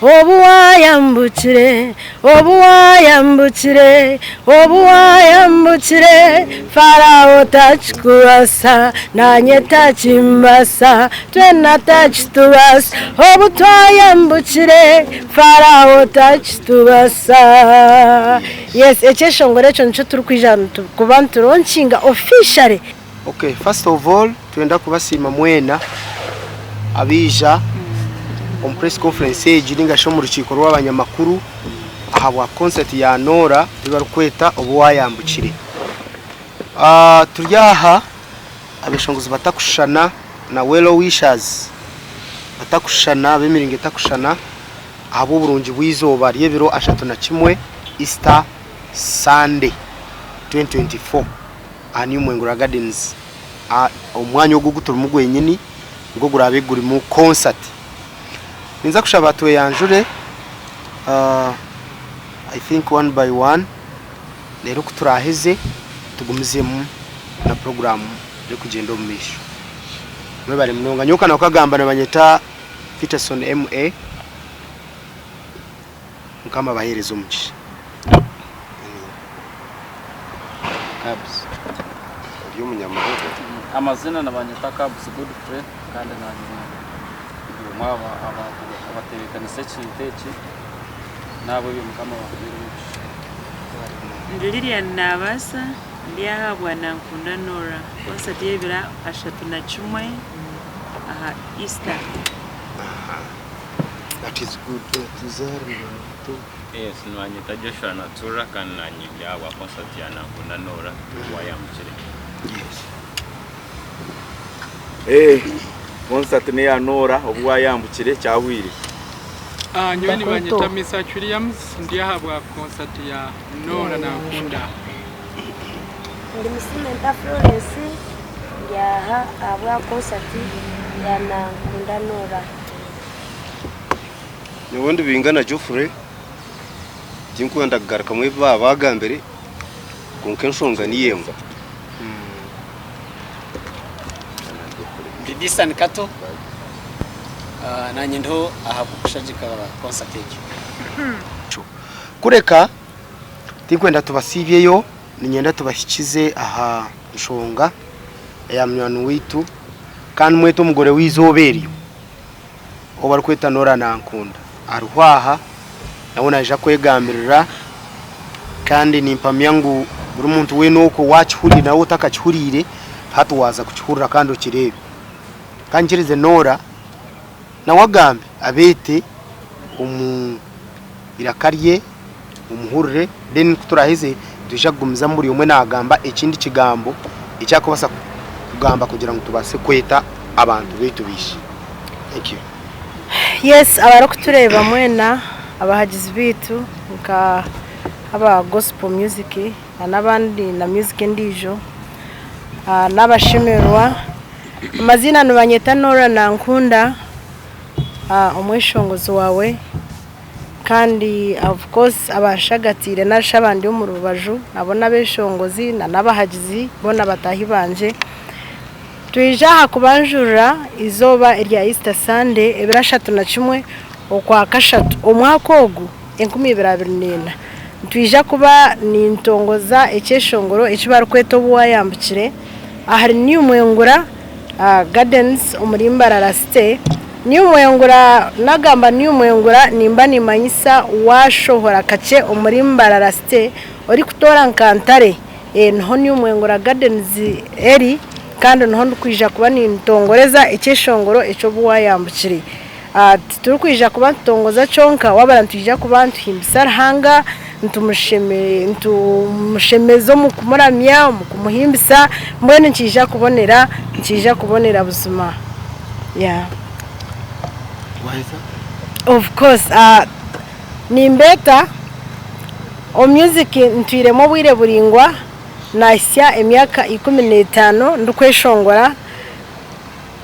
obuwayambukire obuwayambukire obuwayambukire Farao tachikuwasa nanye tachimbasa twena tachitubasa obutwayambukire Farao tachitubasa. Yes, ekeshongore cyo nico turi kwijana kubantu ronshinga officially. Okay, first of all twenda kubasima mwena abija on press conference ejiringa sho mu rukiko rw'abanyamakuru ahabwa concert ya Norah bibarukweta obuwayambukire. Turyaha abeshongozi batakushana na well wishers batakushana bemiringe takushana abo burungi bwizoba ryebiro 31 Easter Sunday 2024 New Mwengura Gardens omwanya wo gutura umugwenyini ngo gurabe guri mu concert. Ninza kushaba tuwe yanjure I think one by one lero kuturaheze tugumizemu na program yo kugenda mu misho mwe bari munonga nyoka nakagamba nabanyeta Peterson MA mukama bahereza umuci Cabs uyu munyamahoro amazina nabanyeta Cabs good friend kandi nanyuma mwaba abatekanise cyiteki nabo bimukama bakubira Ndiriya nabasa ndiyahabwa na Nkunda Norah concert yebira 31 aha Easter. That is good. Yes, nwanyita Joshua Natura kandi nanyibyawa concert ya Nkunda Norah wayambukire. Yes. Concert ne ya Norah obuwayambukire cyahwire. Nyoni banyita Mr. Williams ndiyahabwa concert ya Norah na Nkunda. Ndi Misimenta Florence yaha abwa concert ya Nkunda Norah. Nubundi Bingana Geofrey jinkwenda kugaruka mu bagambere kunkenshonga niyemba. Bidisan Kato nanye ndo ahakushajika concert yake kureka tinkwenda tubasivyeyo ninyenda tubashikize aha nshonga ya mnyanu witu kandi mweto mugore wizoberiyo obari kweta Norah na Nkunda aruhwaha nabona aje kwegambirira kandi nimpamya ngo buri muntu we nuko wachihuri nawo utakachihurire hatuwaza kuchihurira kandi ukirebe kanjirize Norah na wagambe abete irakarye umuhurire then kuturaheze tujagumiza muri umwe nagamba ikindi kigambo icyakobasa kugamba kugira ngo tubase kweta abantu betu bishi. Thank you. Yes, abarokutureba mwena abahagizi bitu nka aba gospel music n'abandi na music ndijo n'abashimirwa amazina nubanyeta Norah na Nkunda umwishongozi wawe kandi of course abashagatire nashabandi yo mu rubaju nabona beshongozi n'abahagizi bona batahibanje tuija kubanjura izoba irya Easter Sunday ebira 31 okwa kashatu omwaka ogu 2024 tuija kuba nintongoza ekeshongoro ekibara kweto obuwayambukire ahari New Mwengura Gardens umurimbarara stay New Mwengura nagamba New Mwengura nimba nimanyisa washohora kace umurimbarara stay ori kutora nkantare nho New Mwengura Gardens eri kandi nho ndkwija kuba nintongoreza ekeshongoro eco buwayambukire turi kwija kuba ntongoza chonka wabara ntija kuba ntuhimbisara hanga ntumushemeza mu kumuramya mu kumuhimbisa mbone nkija kubonera buzima. Yeah, of course nimbeta o music ntwiremo bwire buringwa nasya emyaka 15 ndukweshongora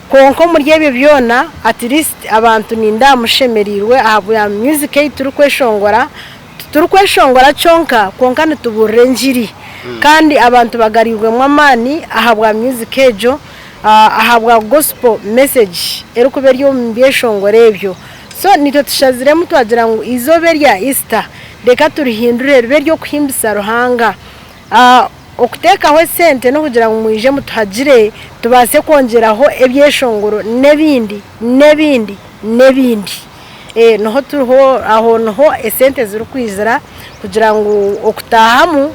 konko muri yebyo byona at least abantu ninda mushemerirwe ahabwa music turi kweshongora chonka konka nituburenjiri kandi abantu bagaribwe mwamani ahabwa music ejo ahabwa gospel message erukuberiyo mbyeshongora ebyo so nito tushaziremu twagira ngo izobe rya Easter reka turihindure ribe ryo kuhimbisa ruhanga okutekaho sente no kugira ngo muje mutuhagire tubase kongeraho ebyeshongoro nebindi noho turiho aho noho esente ziri kwizira kugira ngo okutahamu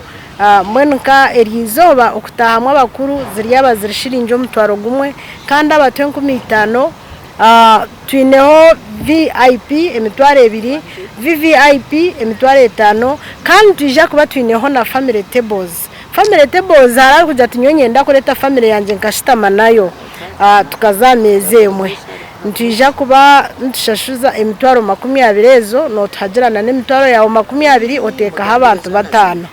mwenka erizoba okutahamu abakuru ziryaba zirishirinje omutwaro gumwe kandi abatwe 15 twineho VIP emitwaro 2 VVIP emitwaro 5 kandi tuje kuba twineho na family tables hari kujya tunyonyenda kureta family yanje nkashitama nayo tukazamezemwe ntije kuba ntushashuza emitwaro 20 ezo no tuhagirana n'emitwaro yawo 20 oteka abantu batano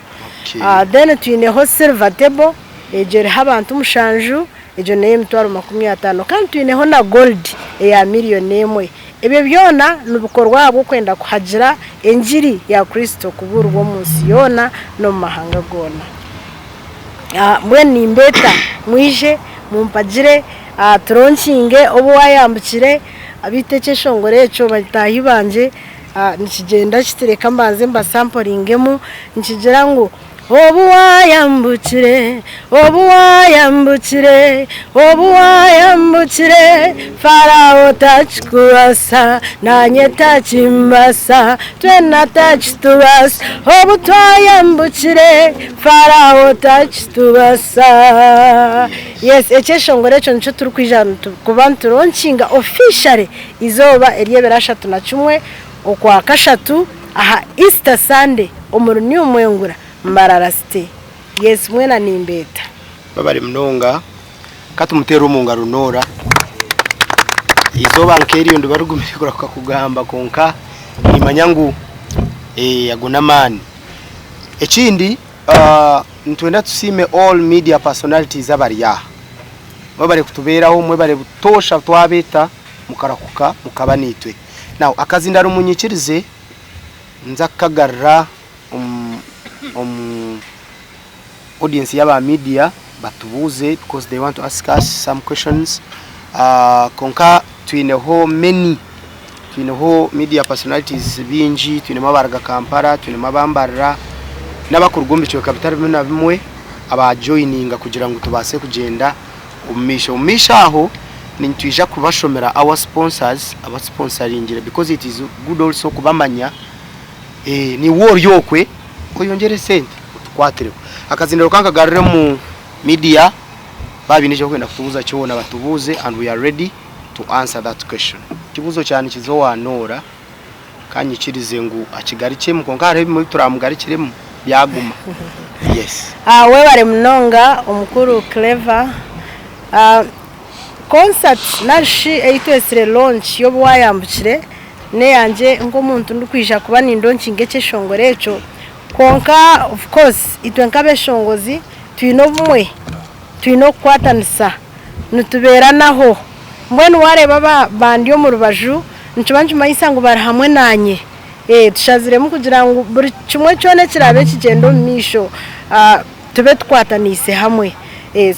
then twineho silver table ejere abantu mushanju ejo neye emitwaro 50 kandi twineho na gold ya miliyoni emwe ebyo byona nubukorwa bwo kwenda kuhagira enjiri ya Kristo kuburwo munsi yona no mahanga gona mwe nimbeta mwije mumpagire turonkinge obuwayambukire abitekeshongore eco batahibanje nikigenda kitereka mbanze mba sampling nikigira ngo obuwayambukire Farao tachikuasa nanye tachimbasa twena tachitubasa obutwayambukire Farao tachitubasa. Yes, ekeshongore cyo nico turi kwijana kubantu ronkinga officially izoba eryebera 31 okwa kashatu aha Easter Sunday omuruni umwengura mbararasite. Yes, mwena nimbeta babari mnonga katumutera umunga runora izoba nkeri ndo barugumire kuraka kugamba konka imanyangu yagunamani ekindi ntwenda tusime all media personalities abariya babare kutuberaho mwe bare butosha twabeta mukarakuka mukabanitwe now akazindara umunyikirize nzakagarra audience yaba media batubuze because they want to ask us some questions konka twineho media personalities binji twinema baraga Kampala twinema bambarra n'abakurugombe cyo capital bimwe bimwe aba joininga kugira ngo tubase kugenda umisha aho nintwija kubashomera our sponsors aba sponsoringira because it is good also kubamanya ni war yokwe oyongere sente utwatere akazindero kankagarire mu media babinije kwenda kutubuza cyo batubuze and we are ready to answer that question. Kibuzo cyane kizowa Norah kanyikirize ngo akigarike mu konkare bimwe turamugarikiremo byaguma. Yes. We bare mnonga omukuru Clever concert nashi eitwesire launch yo bwayambukire ne yanje ngo muntu ndukwisha kuba nindonkinge cyeshongore eco konka of course itwenkabeshongozi twino bumwe twino kwatanisa nutubera naho mbwenu wareba bandi yo mu rubaju ncubanje mayisango bari hamwe nanye tushaziremo kugira ngo buri kimwe cyone kirabe kigendo misho tube twatanise hamwe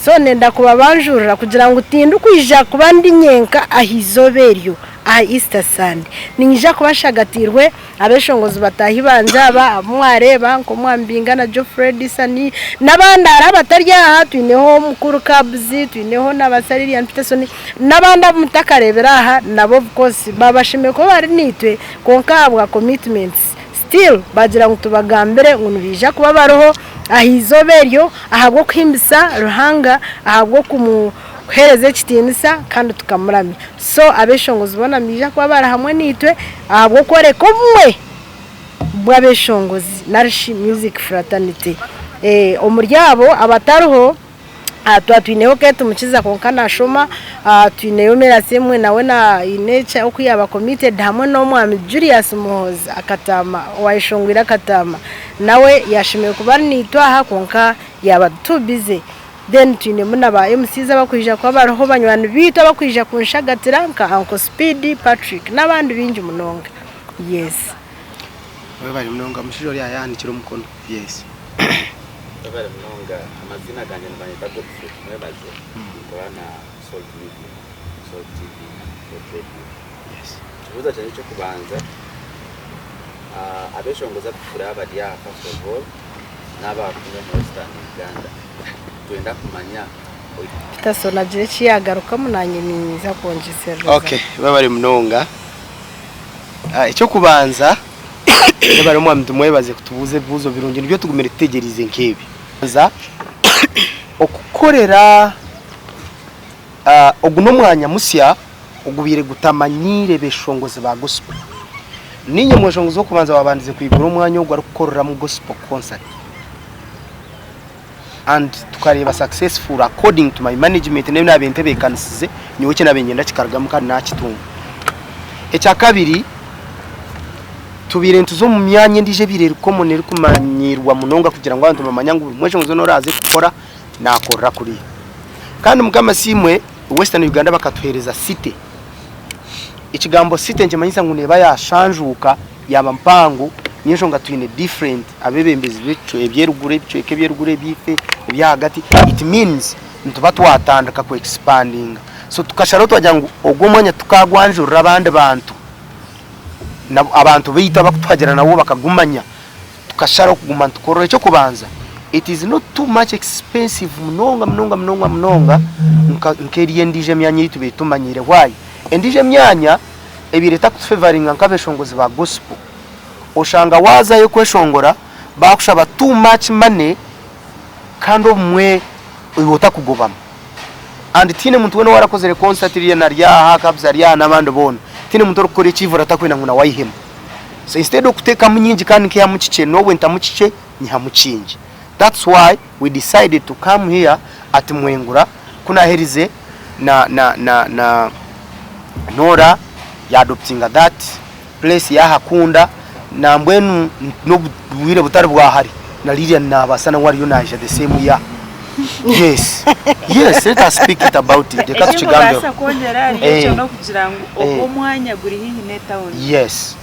so nenda kuba banjurira kugira ngo tinde kwija kubandi nyenka ahizoberyo Easter Sunday ninja kubashagatirwe abeshongozi batahibanja aba mwareba nko Bingana Geofrey Bingana nabanda arabatarya twineho mukuru kabzi twineho nabasariri Peterson nabanda mutakarebera aha nabo of course babashime ko bari nitwe konkabwa commitments still bagira ngo tubagambere ngo bija kuba baroho ahizoberyo ahagwo kwimbisa ruhanga ahagwo hereze kitinisa kandi tukamuramya so abeshongozi bona mija kwa bara hamwe nitwe ahubwo kore komwe bwabeshongozi Narishi Music Fraternity omuryabo abataruho twatwineho ketu mukiza konkana shoma twineyo merasemwe nawe na inecha okuyaba committed hamwe no mwami Julius Muhoza akatama wayishongwira katama nawe yashimiye kubari nitwa aha konka yaba too busy then twine muna ba MCs abakwija kwa baraho banywana bito abakwija kunshagatira nka Uncle Speedy Patrick nabandi bingi munonga. Yes, we bari munonga mushiro ya yanikira umukono. Yes, bari munonga amazina ganje nbanyita Geofrey mwebaze korana Salt TV. Yes, ikibuza cyane cyo kubanza abeshongoza kuraba dia first of all n'abakumwe mu Western Uganda twenda kumanya Tasona je cyagaruka munanye myiza konjisera. Okay, babari munonga. Icyo kubanza bari mu muntu mwebaze kutubuze buzo birungi nibyo tugumira itegerize nkebi. Za okukorera oguno mwanya musya ogubire gutamanyire beshongoze ba gospel. Ninye mweshongoze zo kubanza babandize kwigura umwanya wo gukorera mu gospel concert. And tukareba successful according to my management n'ibintu abente bekanisize niwe cyo nabengenda kikarugamo kandi nakitunga. Ecya kabiri tubire ntuzo mu myanya ndije birere komonera kumanyirwa munonga kugira ngo abantu bamanya ngo mweshongoze no raze gukora nakorera kuri. Kandi mugama simwe Western Uganda bakatuhereza city. Ikigambo city nje manyisa ngo neba yashanjuka yaba mpango nyesho ngatwine different abebembezi bico ebyerugure bico ekebyerugure bife byagati. It means ntuba twatandaka ku expanding, so tukasharo twajya ngo ogomanya tukagwanjura abandi bantu na abantu bita bakutwagera nabo bakagumanya tukasharo kuguma tukorore cyo kubanza. It is not too much expensive mnonga nkeriye ndije myanya yitu bitumanyire why endije myanya ebireta kutfavoring nkabeshongozi ba gospel oshanga waza yo kweshongora bakushaba too much money kando mwe uyota kugobama and tine muntu wene warakozere concert iriya narya kabza rya nabandi bona tine muntu rukore chivura takwena nguna wayihema. So instead of kuteka munyinji kandi ke yamucice no wenta mucice nyamucinji. That's why we decided to come here at Mwengura kuna herize na Norah ya adopting that place ya hakunda na mbwenu no buwire butari bwahari na Lydia na basana wari yunaje the same year. Yes. Yes, let us speak it about it. Eka tukigambe kongera ari cyo no kugira ngo omwanya guri hihi ne town. Yes.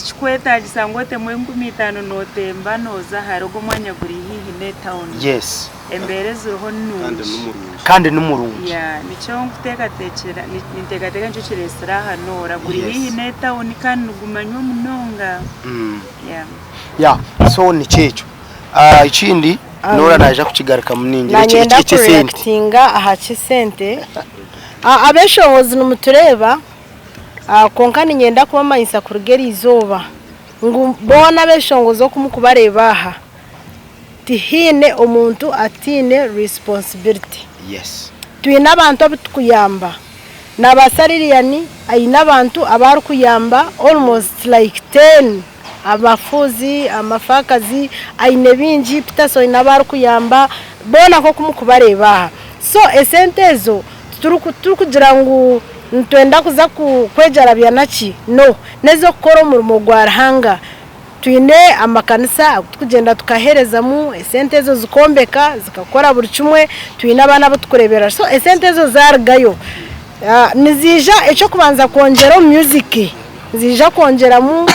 Chikweta gisangote mu 15 no temba noza harogo mwanya guri hihi ne town. Yes. Emberezo ho nu kandi numurungi. Yeah, nicho nguteka tekera niteka ncho chiresira hanora guri hihi ne town kandi gumanyo munonga. Yeah. Yeah, so ni checho. Ikindi Norah naje kukigarika muningi iki sente aha kisente abeshongozi numutureba konkani nyenda kubamanyisa kurugera izoba ngubona beshongozo kumukubareba aha tihine omuntu atine responsibility. Yes. Twina abantu abitukuyamba nabasaririani ayina abantu abaru kuyamba almost like 10 abafuzi amafakazi ayine bingi pitaso inabaru kuyamba bona ko kumukubareba. So esentezo turukugira ngo ntwenda kuza kwejara byanaki no nezo koro mu rwanda twine amakanisa tukugenda tukahereza mu esentezo zikombeka zikakora buri kimwe twine abana batukurebera. So esentezo zargayo nizija echo kubanza kongera music zija kongeramo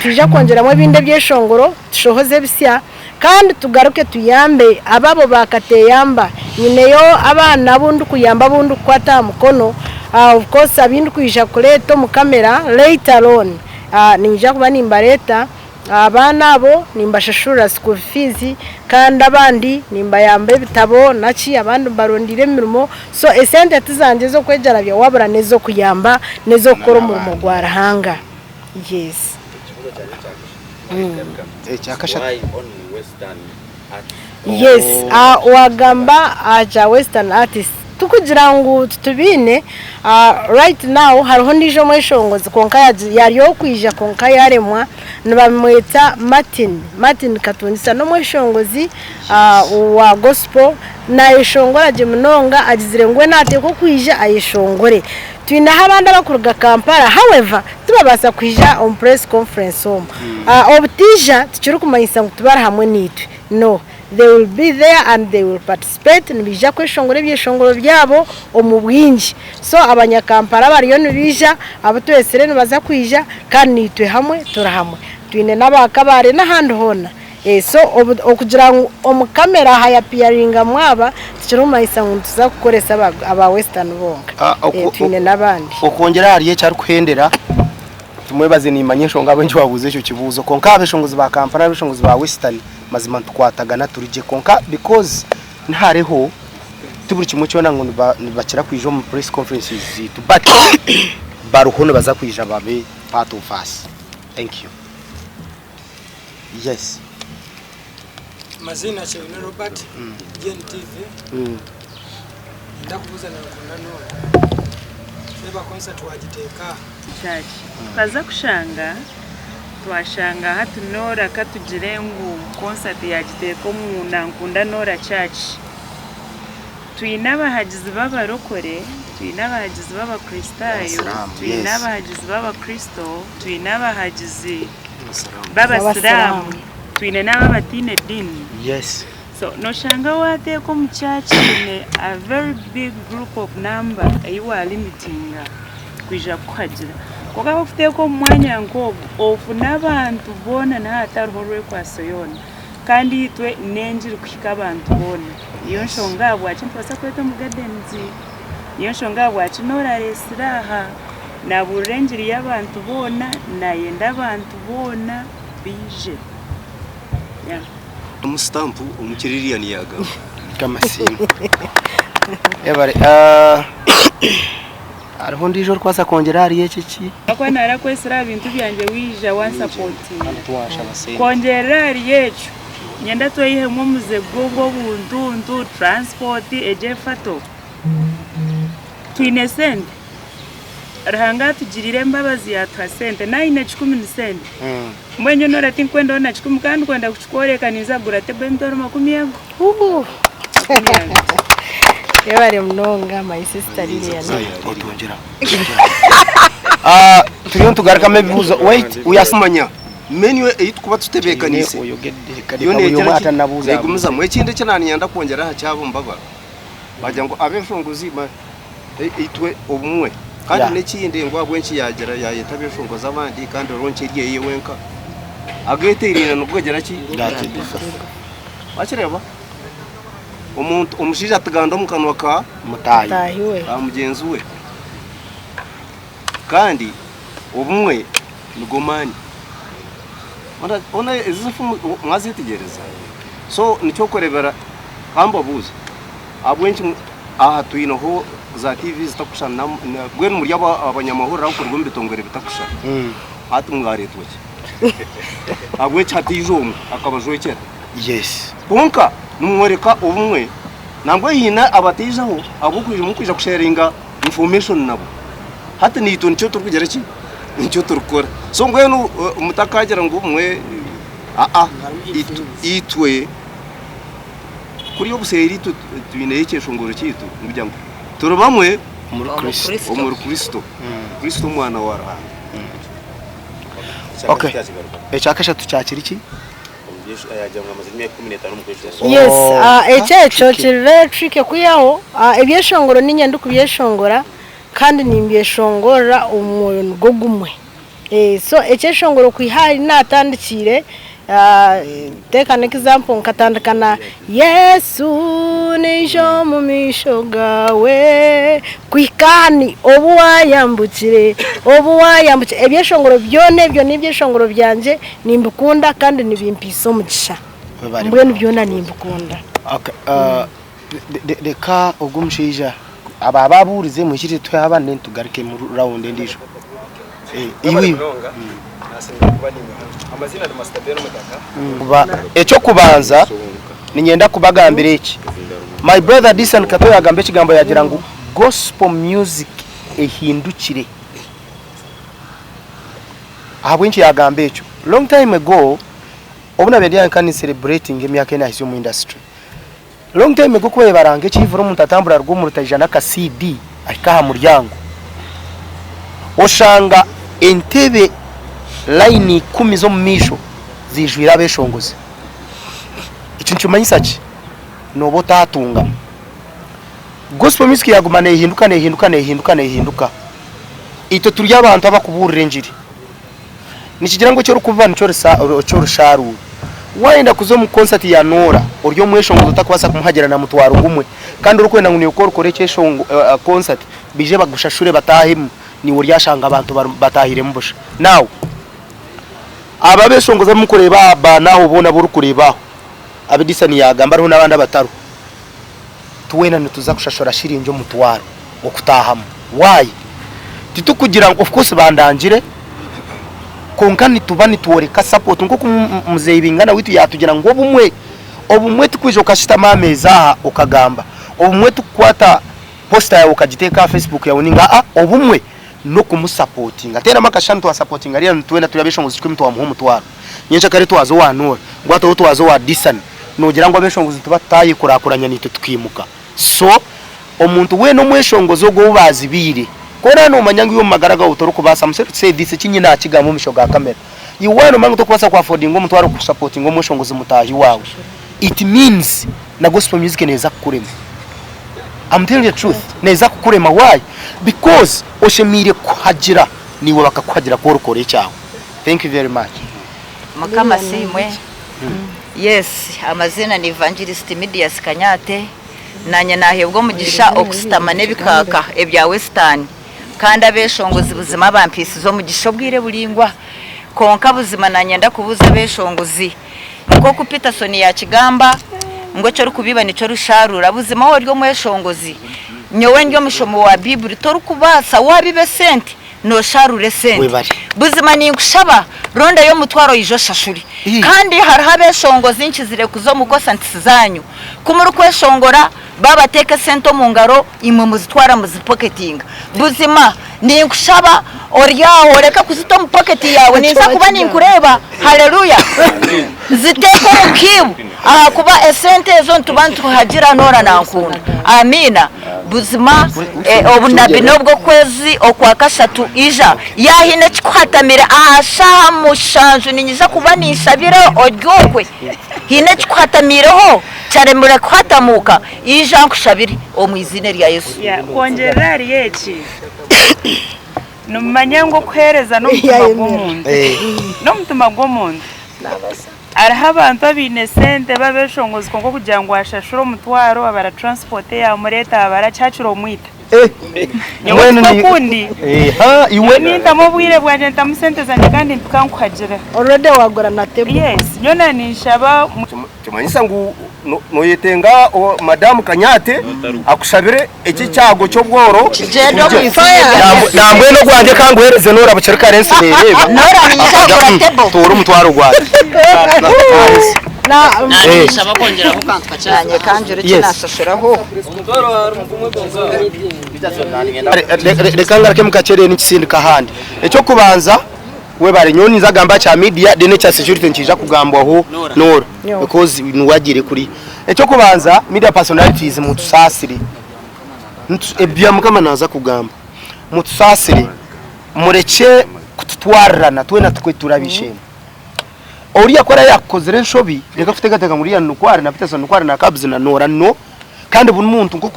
tuje kongeramo ibinde byeshongoro tushohoze bisya kandi tugaruke tuyambe ababo bakateyamba nyineyo abana bundu kuyamba bundu kwata mukono. Of course abindu kwisha kuleto mu kamera later on ninja kuba nimbareta abana abo nimbashashura school fees kandi abandi nimbayambe bitabo naci abandi barondire mirimo. So esente tuzanje zo kwejara bya wabura nezo kuyamba nezo koro mu rwanda. Yes. Yes, wagamba aja Western artist tukugira ngo tutubine right now hariho ndijo mweshongozi konka yariyo kwija konka yaremwa nibamweta Martin Katonisa no mweshongozi wa gospel na ishongora je munonga agizire ngwe nate ko kwija ayishongore twina habanda bakuruga Kampala. However tubabasa kwija on press conference home obutija tukiri kumanyisa ngo tubara hamwe nitwe no they will be there and they will participate nibija kweshongore byeshongoro byabo omubwinji. So abanyakampara bariyo nibija abutwesere nibaza kwija kandi nitwe hamwe turahamwe twine nabakabare n'ahandi hona. So okugira ngo omukamera haya peeringa mwaba tukirumanyisa ngo tuza gukoresa aba Western bonga twine nabandi okongera hariye cyari kuhendera tumwebaze nimanye shonga abenshi wabuze cyo kibuzo konka abeshongozi ba Kampala abeshongozi ba Western mazima twatagana turije konka because ntareho tuburi kimwe cyo nango bakira kwijo mu press conferences zitu but baruhono baza kwija babe part of us. Thank you. Yes. Mazina Chewino Robert, GNTV. Ndakubuza na Nora. Reba concert wajiteka. Church. Kaza kushanga twashanga hatu Norah katugirengu concert yajiteka mu Nankunda Norah Church. Tuinabahagizi b'abarokore, tuinabahagizi b'abakristayo, tuinabahagizi b'abakristo, tuinabahagizi b'abasilamu, tuine n'ababatine dini. Yes. So no shanga wate ko mu church in a very big group of number ayiwa limiting kwija kwagira. Koga bafite ko mwanya ngo ofuna abantu bona na hatarhorwe kwasoyona. Kandi itwe nenjiri kushika abantu bona. Iyo nshonga bwacu ntwasa kweta mu gadenzi. Iyo nshonga bwacu Norah resiraha na burengeri y'abantu bona na yenda abantu bona bije. Yeah. Umustampu umukiririya niyaga kama simu. Ebare ariho ndijo rwasa kongera ari yeki akwa narakwesira ibintu byanje wija wa supporting kongera ari yecu nyenda toyihe mu muzego go buntu transport ejefato twine sente rahanga tugirire mbabazi ya twasente naine 10 sente mwenye Norah tinkwenda ona 10 kandi kwenda kuchikoreka nizagura tebe mtoro 10 Yebare mnonga my sister Lilian. Otongera. Turiyo tugaruka mebibuzo wait uyasumanya. Menwe kuba tutebekanise. Yo yomata nabuza. Egumuza mu ekinde cyanani yanda kongera ha cyabo mbaba. Bajya ngo abeshongozi itwe obumwe. Kandi nekindi ngo abwenshi yagera yayeta beshongoza abandi kandi ronkeriye yewenka. Agete irina nubwogera ki? Bakireba. Umuntu umushija ataganda mu kanwa ka mutahiwe mugenzi we kandi ubumwe nugomani ona izifu mwazitegereza so nicyo korebera kamba buza abwenshi aha tuyinaho za TV zitakushana gwe muri abanyamahoro akorwa mbitongere bitakushana atumwaretwe abwenshi hatijomu akabajoye cyera yes bonka numworeka ubumwe nangwe hina abatijaho abukwije mukwija kusharinga information nabo hata ni itonto cyo turkugera ki nicyo turukora so ngwe no mutakagera ngo umwe itwe kuri yo buseri twinekesho ngoro kitu ngujya ngo turubamwe muri Kristo Kristo mwana wa Rama. Okay echakasha tucyakira iki Yes, echecho chireke kuyaho ebyeshongoro ninyandi kubyeshongora kandi nimbyeshongora umuntu gogumwe so echeshongoro kwihari natandikire take an example nkatandikana Yesu nijo mu misho gawe kwikani obuwayambukire ebyeshongoro byone byo nibyeshongoro byanje nimbukunda kandi nibimpiso mugisha mbwe nibyona nimbukunda. Okay deka ogumshija ababurize mushite twe abane tugaruke mu round ndijo iwi amazina Mastabero mutaka echo kubanza ninyenda kubagambira iki my brother Disan Kato yagambe kigambo yagira ngo gospel music ehindukire abwenchi yagambe echo long time ago obuna bedia kan celebrating emyaka ena hizo mu industry long time ago kwe barange chivuro mutatambura rwo mu rutajana ka CD akaha muryango oshanga entebe line 10 zo mumisho zijwira beshongozi icyo ncumanyisa ki nobo tatunga gospel music yagumane ihinduka ito turi abantu abakuburira njiri nikigira ngo cyo rukuvana cyo rusharu wenda kuzo mu concert ya Norah uryo mweshongozi utakwasa kumuhagera na mutwaro gumwe kandi urukwenda ngo niyo korekesho concert bije bagushashure batahimu ni woryashanga abantu batahire mbusha nawe ababeshongoza mukureba naho ubona buri kurebaho abidisa niyagamba ariho nabandi bataru tuwena nituza kushashora shirinjo mutwaro okutahamo why titukugira of course bandangire konkani tubani tuoreka support nko muzeyi Bingana witu yatugira ngo obumwe tukwijo kashita mameza okagamba obumwe tukwata poster yawe ukagiteka Facebook yawe ninga obumwe no kumusupportinga tena makashantu wa supporting ari ntwena turabeshongozi twimtu wa muhumu twaro nyensha kare twazo wa Norah ngwato twazo wa Disan nogira ngo abeshongozi tubataye kurakuranya nito tukimuka so omuntu we no mweshongozo go ubazibire kora no manyangi yo magaraga utoro kubasa mse say this kinyi na kigamo mishoga kamera yiwano mangu tokubasa kwa affording ngo mutwaro ku supporting ngo mweshongozi mutahi wawe it means na gospel music neza kukurema. I'm telling you the truth neza kukurema why because oshemire kuhagira niwe bakakuhagira ko rukore cyawe. Thank you very much. Makama simwe yes amazina ni Evangelist Media Kanyate nanye nahebwo mugisha okustamane bikaka ebya Western kandi abeshongozi buzima bampisi zo mugisho bwire bulingwa konka buzima nanye ndakubuza beshongozi ngo ku Peterson ya Kigamba ngo cyo rukubiba ni cyo rusharura buzima wo ryo mweshongozi nyowe ndyo mushomo wa Bible to rukubasa wabibe sente no sharure sente buzima ni ngushaba ronda yo mutwaro yijo shashuri kandi harabe shongozi nchizire kuzo mukosa ntizanyu kumuru kweshongora baba teke sento mungaro imwe muzitwara muzipoketinga buzima ni ngushaba oryaho reka kuzito mu pocket yawe niza kuba ni nkureba haleluya ziteko mukibu kuba esente zo ntubantu hagira Norah nankunda amina buzima obunabi nobwo kwezi okwa kashatu ija yahine kikwatamire ahasha mushanju ninyiza kuba nishabire oryokwe hine kikwatamireho cyaremure kwatamuka ija nkushabire omwizine rya Yesu kongerari yeki numanyango kwereza no mutumagomuntu no mutumagomuntu araha abantu abine sente babeshongozi kongo kugira ngo ashashuro mutwaro abara transport ya mureta abara cyaciro mwita kundi iwe ni ndamubwire bwanje ndamusente zanje kandi mpikankuhagira already wagora na table yes nyona nishaba tumanyisa ngo noyetenga madam Kanyate akushabire iki cyago cyo bworo nambwe no gwanje kanguhereze Norah bucereka rense reba Norah ni cyakora table toro mutwaro gwaje na nishaba kongera ko kantwa cyane kanjure kinasashiraho reka ngarake mukacere n'ikisindi kahandi ecyo kubanza we bare nyoni nzagamba cha media dene cha security nkija kugambwa ho Norah because nuwagire kuri ecyo kubanza media personalities mutusasire ebya mukama naza kugamba mutusasire mureke kututwarana twena tukwe turabishema oriya kora yakozere nshobi reka kutegatega muri ya nukware na Peterson nukware na Kabzi na Norah no kandi buri muntu nko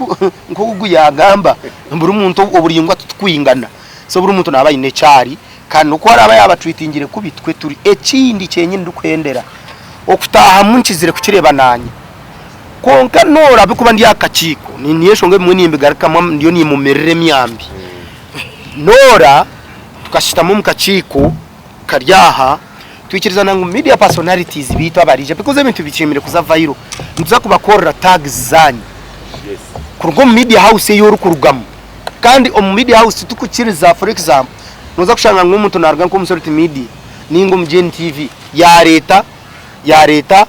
kuguyagamba buri muntu oburingwa tutwingana so buri muntu nabaye necari kandi uko araba yabatwitingire kubitwe turi ekindi cyenye ndukwendera okutaha munchizire kukireba nanye konka Norah bikuba ndi akachiko ni yeshonge mwe nimbigarika ndiyo ni mumerere myambi Norah tukashitamo mukachiko karyaha twikiriza nangu media personalities bitwa barije because ebintu bikimire kuza viral ntuza kubakora tags zanyu kurugo media house yo rukurugamo kandi o media house tukukiriza for example noza kushanga nk'umuntu narga nko musorti media ningo mjeni TV ya leta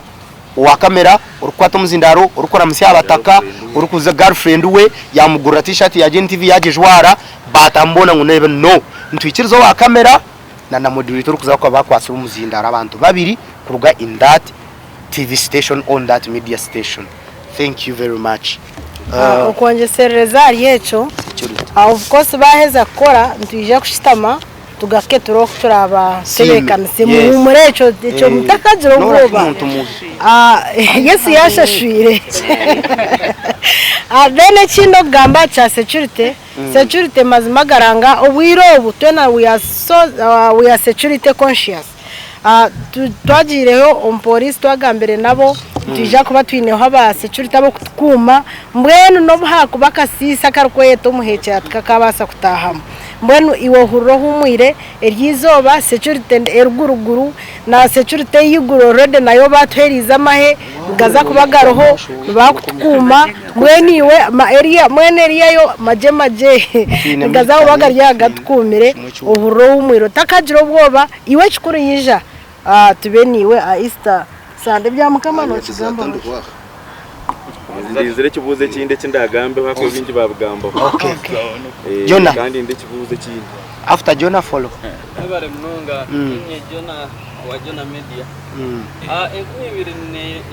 wa kamera urukwata muzindaro urukora musi abataka urukuza girlfriend we yamugura t-shirt ya Gen TV yaje jwara batambona ngunebe no ntwikirizo wa kamera na moderator kuza kwa bakwasira umuzindaro abantu babiri kuruga in that TV station on that media station. Thank you very much. Okwanjesereza yecho of course baheza kora ntuje kushitama tugake turaba sebekana simu murecho cyo mutakaziro ngoba Yesu yashashwire adene chino gamba cha security mazimagaranga obwiro obutena we are security conscious twagireho ompolice twagambere nabo tujja kuba twineho aba security abo kutuma mbwenu no bhaku bakasisa karukweto muhekera tukakabasa kutahama mbwenu iwo hurro humwire eryizoba security eruguruguru na security y'iguro rode nayo batweriza mahe ngaza kubagaroho bakutuma mweniwe ma area mwene area yo maje ngaza kubagarya gatkumire uhurro humwiro takajiro bwoba iwe chikuru yija tubeniwe a Easter sande byamukama no kigamba ndizire kibuze kinde kindagambe hako bingi babugamba okay Jonah kandi ndi kibuze kinde after Jonah follow bare mnonga nye Jonah wa Jonah Media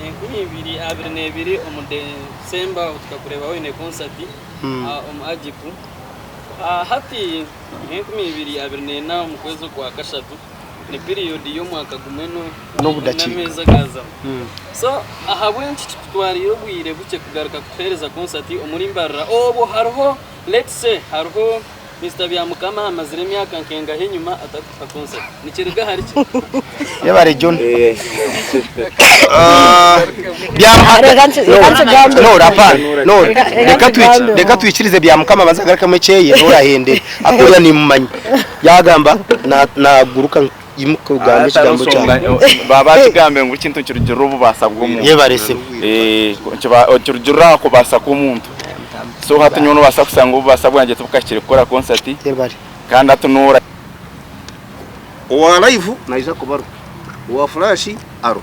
enkubiri abiri omu December tukakureba wene concert omu Ajiku hati enkubiri abiri na mu kwezi kwa kashatu ni period yo mwaka gumeno n'ameza gaza so ahabwenshi twari yo bwire buke kugaruka kutereza concert umurimbarra obo hariho let's say hariho Mr. Byamukama amazire myaka nkenga henyuma atakufa concert nikiriga hari ki yabare John reka twikirize Byamukama bazagaruka mekeye urahende akoya ni mumanyi yagamba naguruka imukugambe kigambo cyane baba kigambe ngo ikintu kirugiro ubu basabwa umuntu yebarese kirugiro ko basaka umuntu so hatunyono basakusanga ubu basabwa nje tubukakire gukora concert yebare kandi atunura uwa live naiza kubaru uwa flash aro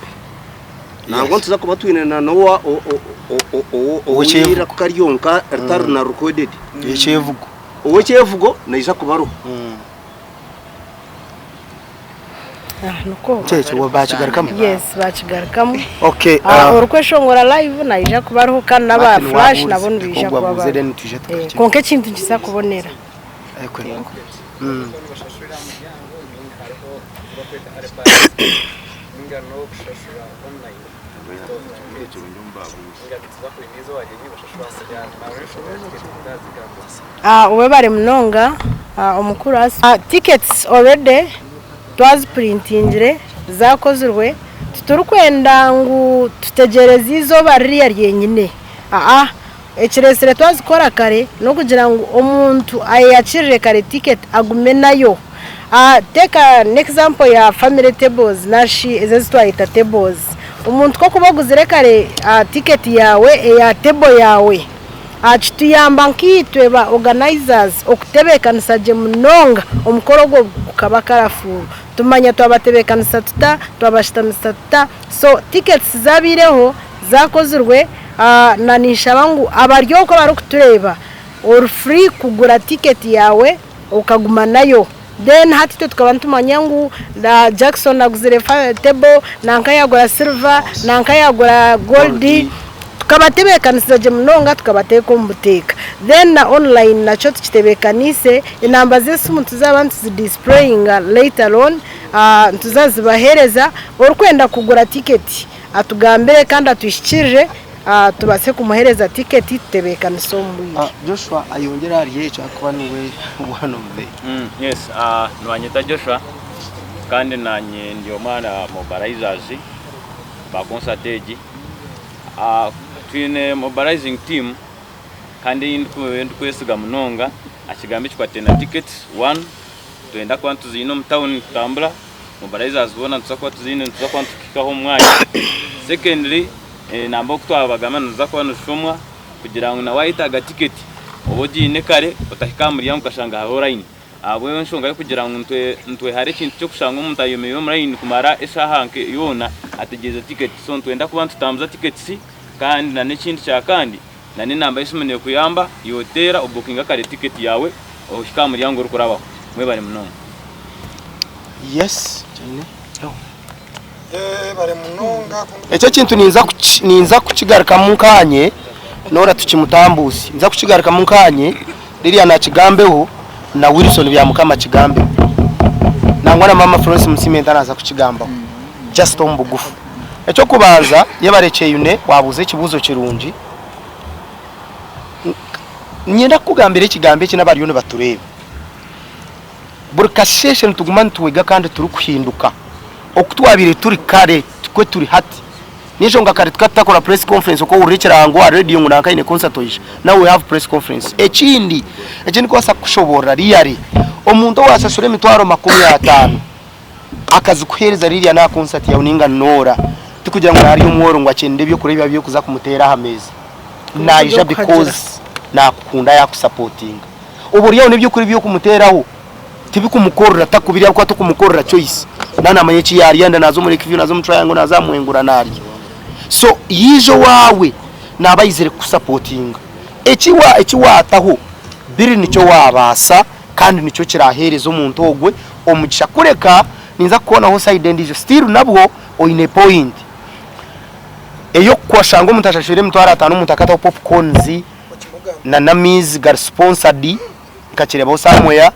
ntabwo ntuza kuba twinena nowa uwira kukaryonka retar na recorded yechevugo uwo chevugo naiza kubaru nuko cece wo bakigarukamo yes bakigarukamo okay urukweshongora live naija kubaruho kandi naba flash nabone bisha kuba konke kintu kisa kubonera uwe bare mnonga omukuru tickets already twazi printingire zakozurwe turukwenda ngo tutegereze izo bariya ryenyine ekiresire twazikora kare no kugira ngo omuntu ayakirire kare ticket agume nayo take an example ya family tables nashi ezitwayita tables umuntu ko kubaguzire kare ticket yawe ya table yawe achituyamba nkitwe ba organizers okutebekanisa je munonga omukorogo kukaba karafuru tumanya twabatebekanisa tuta twabashitamisa tuta so tickets zabireho zakozurwe na nishabangu abaryo ko barukutureba or free kugura ticket yawe ukaguma nayo then hati tukaba tumanya ngo la Jackson aguzire table nankayagura silver nankayagura gold tukabatebekanisa je munonga tukabateka umuteka then na online nacho tukitebekanise inamba zesu muntu zabantu displaying later on tuzazibahereza orukwenda kugura ticket atugambire kandi atwishikirije tubase kumuhereza ticket tutebekanisa omubiri Joshua ayongera ariye cyakuba niwe one of the yes nwanyita Joshua kandi nanye ndiyo mwana mobilizers ba concert twine mobilizing team kandi ndkwesiga munonga akigambe kikwatena tickets 1 twenda kwantu zino mu town Kambura mobilizers bona tusakwa tuzine tusakwa tukikaho mwanya secondly namba kutwabagama nzakwa nushomwa kugira ngo nawayitaga ticket obogine kare utahikamuri yamukashanga ha line abwe nshonga yo kugira ngo ntwe hari kintu cyo kushanga umuntu ayomeyo mu line kumara eshahanke yona ategeza ticket so twenda kuba tutamza tickets kandi na n'ikindi cya kandi na n'inamba y'isumeneye kuyamba yotera ubukinga kare ticket yawe ohikamuri yango rukurabaho mwe bari munonga yes cyane bare munonga ecyo kintu ninza kukigaruka mu kanye nora tukimutambusi nza kukigaruka mu kanye ririya na kigambeho na Wilson Byamukama kigambe nangwa na mama Florence Musimenta naza kukigambaho just ombugufu ecyo kubanza yabarekeye une wabuze kibuzo kirungi nyenda kugambira ikigambe kinabari yone batureba burkasheshe tugumana tuwega kandi turi kuhinduka okutwabire turi kare twe turi hati nijo ngakari twatakora press conference uko urikira ngo radio ngunaka ine concert oyisha now we have press conference ekindi ko sakushobora riyari omuntu wasasure mitwaro 50 akazi kuhereza ririya na concert ya uninga Norah tukugira ngo hari umworo ngo akende byo kureba byo kuza kumutera hameza naija because nakunda yakusupporting uburiyo nibyo kuri byo kumuteraho tibikumukorera takubiriya ko tukumukorera choice nana amanyechi yari yanda nazo muri kivyo nazo mutrango nazamuhengura nari so yijo wawe nabayizere kusupporting eki wataho biri nico wabasa kandi nico kirahereza umuntu ogwe omugisha kureka ninza kubona ho side ndijo still nabwo oine point eyo kwashanga umuntu ashashire mutwara 5 mutakata popcorns na namizi gar sponsored kachireba usamweya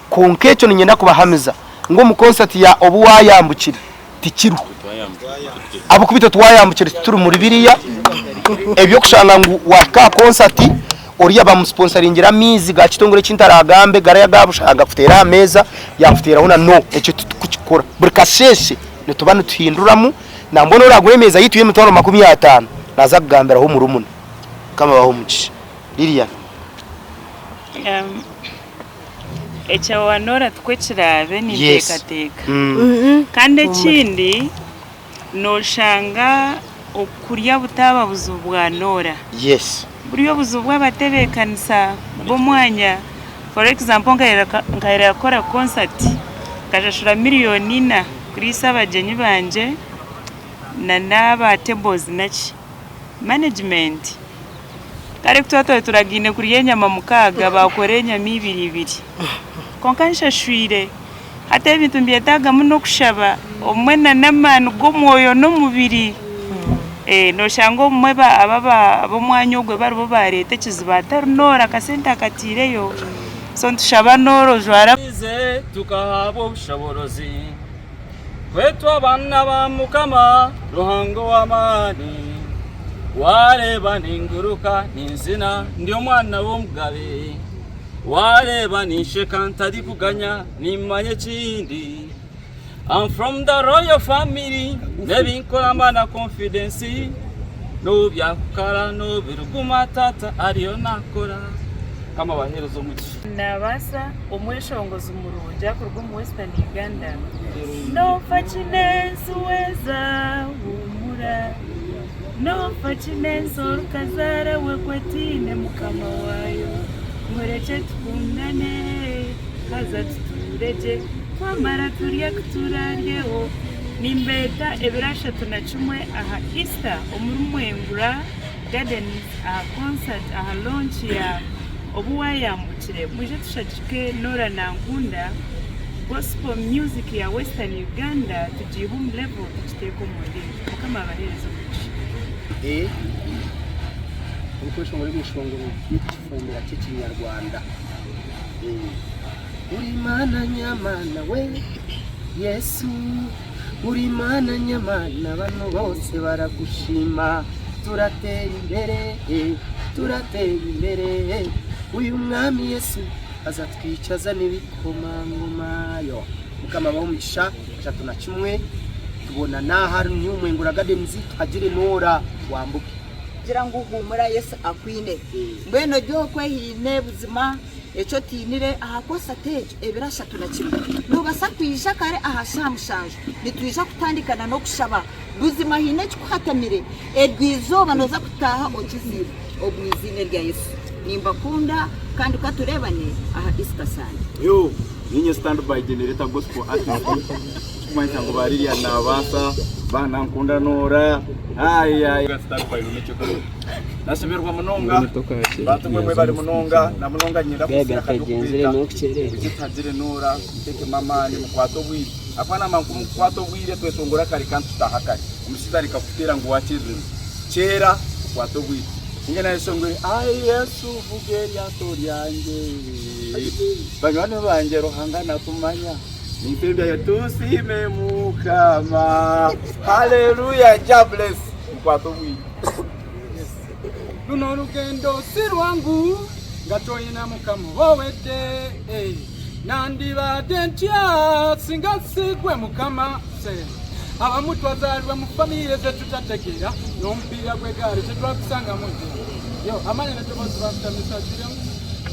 konkecho ninyenda kubahamiza ngo mu concert ya OBUWAMBUKIRE tikiru abo kubita twayambukire turi muri biriya ebyo kushanga ngo waka concert oriya ba sponsoringira mizi ga kitongore cy'intaragambe garaya gabushanga kutera ameza yamfutera hona no ecyo tukukikora burikasheshe netubana tuhinduramu nambona uragwemeza yituye mutoro 50 naza kugambira ho murumuna kama baho muci Lilian echa wa Norah twekirabe ni tekateka kandi ekindi noshanga okurya butaba buzubwa Norah yes buriyo buzubwa batebekanisa bomwanya for example ngaira akora concert kajashura miliyoni 4 kuri sabajenyi banje na naba tables nachi management kare kutoto turagine kuri yenyama mukaga bakorenya 2 konkansha shwire ate bintu byetaga muno kushaba omwena namanu gomwoyo no mubiri no shango mweba abo mwanya ogwe bari barete kizibata Norah kasenta katireyo so ntushaba Norah jwara tukahabo bushaborozi kwetu abana ba mukama ruhango w'amani wareba ninguruka ninzina ndio mwana w'umugabe wareba nisheka ntari kuganya nimanye kindi I'm from the royal family nebinkora mana confidence no byakara no biruguma tata ariyo nakora kama baherezo muki nabasa omweshongoza umurunja kurwo mu Western Uganda no fachinense weza umura no fachinense orukazara wekwetine mukama wayo mwereche tukundane kaza tutureje kwamara turiya kuturaryeho nimbeta ebirasha tunachumwe aha Easter omurumwengura Gardens aha concert aha launch ya OBUWAMBUKIRE muje tushajike Norah nankunda gospel music ya Western Uganda tujihum level tuteko mwendeni kama baherezo ukoresha muri mushongoro ifumbira cy'ikinyarwanda uri mana nyamana we Yesu uri mana nyamana bano bose baragushima turatera imbere uyu mwami Yesu azatwicaza n'ibikomangomayo mukama bamugisha gatatu na kimwe tubona nahari nyumwengura Gardens agire Norah wambuke gira ngo humura Yesu akwine mbeno ryo kwehine buzima echo tinire aha concert ebirasha tunakimwe nubasa kwisha kare aha shamushanje nitwija kutandikana no kushaba buzima hine cyuhatamire edwizoba noza kutaha okizira obwizine rya Yesu nimba kunda kandi katurebane aha Easter sana yo ninye stand by generator gospel artist kumanya ngo baririya nabasa bana nkunda Norah aya stand by n'icyo ko nasubirwa munonga batumwe bari munonga na munonga nyinda kusira kagenzere no kucerere gitagire Norah teke mama ni mukwato bwire apana manku mukwato bwire twesongora kari kantu tahakari umusizari kafutera ngo wakirire kera mukwato bwire ingena yesongwe Yesu vugeri atoryange banywane banje rohangana tumanya nipenda ya tusime mukama haleluya God bless mukwato bwire luno rugendo sirwangu ngatoyina mukama wowede nandi badentia singasigwe mukama se abamu twazaalibwa mu famire zetutategeera n'omupiira gw'eggaali tetwakusanga mu yo amanene tebazibamutamisakiremu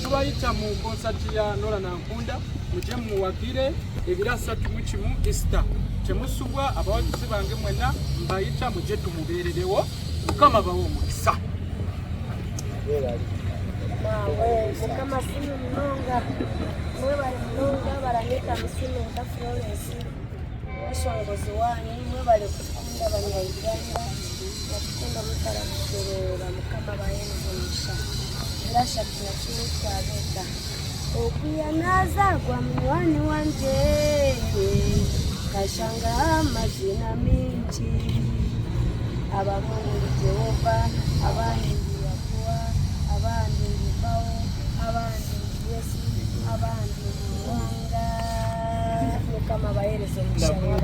tubayita mu konsati ya Norah Nankunda muje muwagire ebira 31 Easter temusubwa abawagizi bange mwena mbayita muje tumubeererewo mukama bawo omukisa kama simu mnonga mwe bali mnonga baranyika misimu nka Florence washongozi wani mwe bali kukunda banyayiganda nakukunda mutara kuserera mukama bayeni kumisha birasha tunakimutabeka okuyanaza kwa mwani wanje kashanga amazina mingi abamungu Jehova abandi ndiyakuwa abandi ndibawo abandi Yesu abandi mwanga kama bahereze mushanga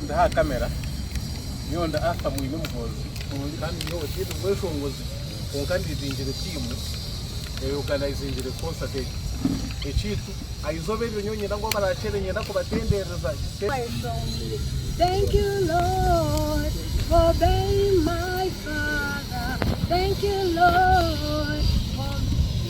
ndaha kamera nyonda asa mwine muhozi kandi no kitu mweshongozi onkandi zinjire timu organizingire concert ekitu ayizobere nyonyera ngo barachere nyenda ko batendereza. Thank you Lord for being my father. Thank you Lord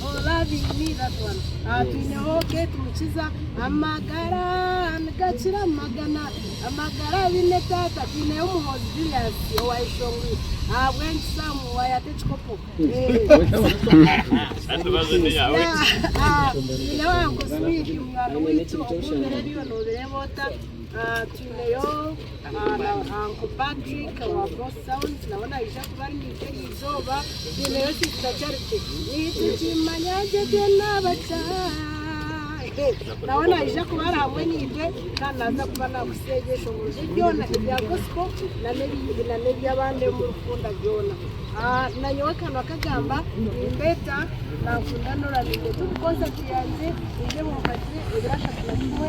for loving me. That one. Atunehoke tumukiza amagara ngakira magana amagara binetata tine umuhozi Julius owayishongwe abwensamu wayatechikopo atubazene yawe nawe kusubiri umwana witu okundereriyo noberebota tuneyo na Uncle Patrick wa Boss Sounds naona isha kubari nitegi izoba tuneyo Sister Charity nituchimanyaje tena bacha naona isha kubara hamwe ninde kanaza kubana kusegesho ngoje byona ibya gospel na nebi abande mu rukunda byona nanyowe kano akagamba imbeta nakunda Norah ninde concert yanjye ije mu mukati ibirasha kumwe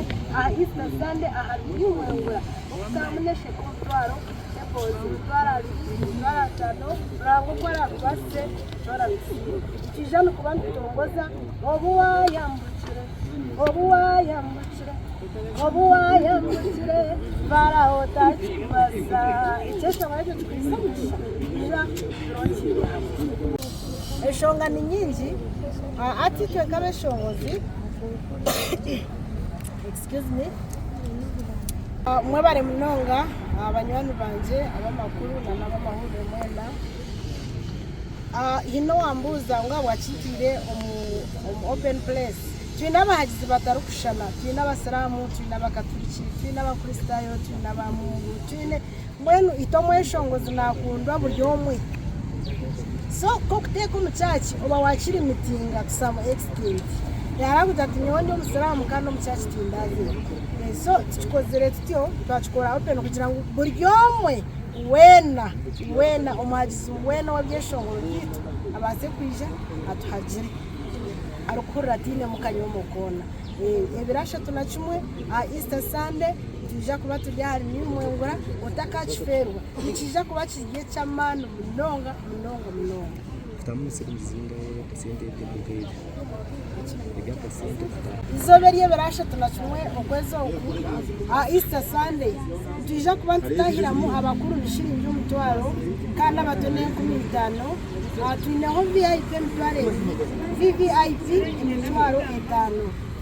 Easter Sunday ahari y'umwengura ukamuneshe kumutwaro twara tano rango kwara base twara bisiyo kijano kubantu tongoza obuwayambukire barahota kibasa icyesha baje twisamusha ira rokiri eshonga ni nyingi ati twe kabeshongozi excuse me mwe bari munonga abanywani banje abamakuru na nabamahuru mwenda hino wambuza nga wakitire open place twina abahagizi batarukushana twina abasiramu twina abakatoliki twina abakristayo twina abamungu twine mwenu itomweshongozi nakundwa buri omwe so kokuteka umucaci uba wakiri mitinga kusama extend yarakuta ati nyondi umusiramu kandi umucaci twindazi so tukozere tutyo twachikora open kugira ngo buri omwe wena umuhagizi wena wabyeshongoro gitu abaze kwija atuhagire arukura dine mukanyo mukona ebirasha tunachumwe Easter Sunday tujja kuba tujya hari nimwengura utakachiferwa ikija kuba kigiye cyamana munonga tamuze kuzinda pasente y'ibyo ibya pasente izoberiye birasha tunachumwe okwezo Easter Sunday tujja kuba tutahiramo abakuru bishirinje umutwaro kandi abatone 15 tuinaho VIP mtware VVIP imitwaro 5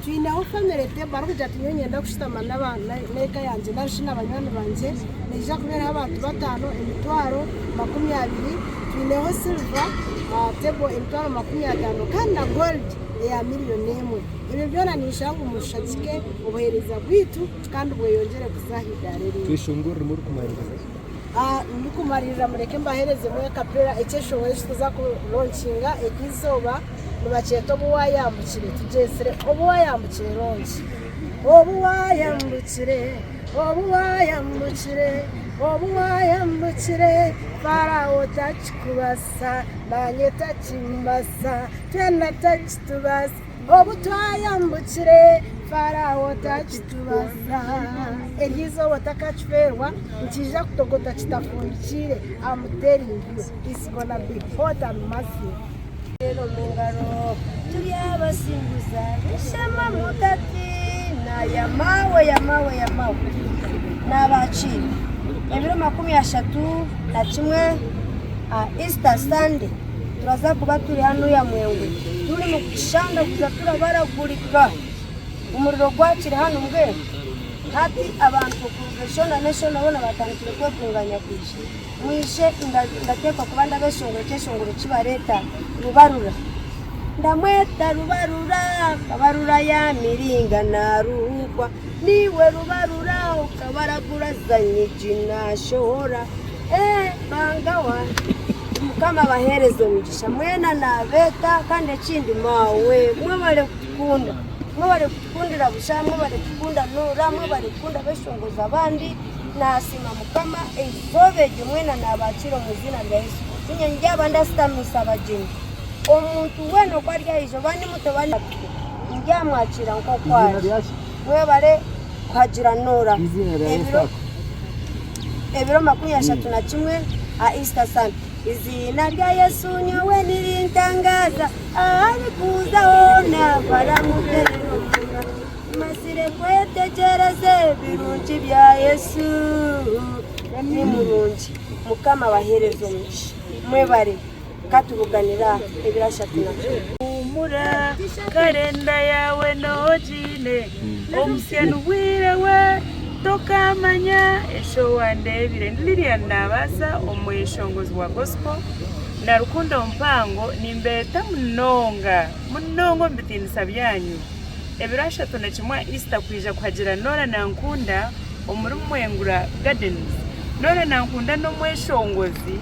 tuinaho family table kuja tunyenda kushitama n'abana neka yanje nashina abanyana banje nija kubera abantu batano imitwaro 20 tuinaho silver table imitwaro 50 kandi gold ya miliyoni imwe ibi byona nishangu mushakike ubuhereza bwitu kandi ubweyongere kuzahida rero twishungura muri kumarira ndikumarira mureke mbahereze mwe kapera ekesho wese tuza ku launchinga ekizoba mubacheto buwayambukire tujesere obuwayambukire launch obuwayambukire Farao tachikubasa nanye tachimbasa twena tachitubasa obutwayambukire Farao tachitubasa elizo watakachiferwa nchija kutogota chitafundikire I'm telling you it's gonna be hot and massive. rero mungaro turi abasimbuza bishama mutati na yamawe n'abaciro ibiro 31 Easter Sunday turaza kuba turi hano ya Mwengwe turi mu kishanda kuza turabaragurika umuriro gwakire hano mbwe hati abantu professional nation abona batandukire kwegunganya kwishe mwishe ndakeka kubanda beshongoro kibareta rubarura ndamweta rubarura ya miringa na ruhugwa niwe rubarura ukabaragura zanyijina shora bangawa mukama bahereze umugisha mwena nabeta kandi kindi mawe mwabare kukundira bushamwe bari kukunda Norah mwabare kukunda beshongoza abandi nasima mukama ezobeje mwena nabaciro mu zina rya Yesu tunyenje bandastamisa abajini omuntu weno kwarya ijo bandi mutabani njyamwakira nko kwaje mwebare kwagira Norah ebiro 31 Easter Sunday izina rya Yesu nyowe nirintangaza ari kuzaona baramuterera masire kwetegereze birungi bya Yesu ni murungi mukama baherezo umugisha mwebare katubuganira ebirashatu nakyo umura karenda yawe nojine omusyanu wirewe tokamanya esho wandebire ndiriya nabasa omweshongozi wa gospel na rukundo mpango nimbeta munongo mbitinisa byanyu ebirashatu nakimwa Easter kwija kwagira Norah nankunda omuri Mwengura Gardens Norah nankunda no mweshongozi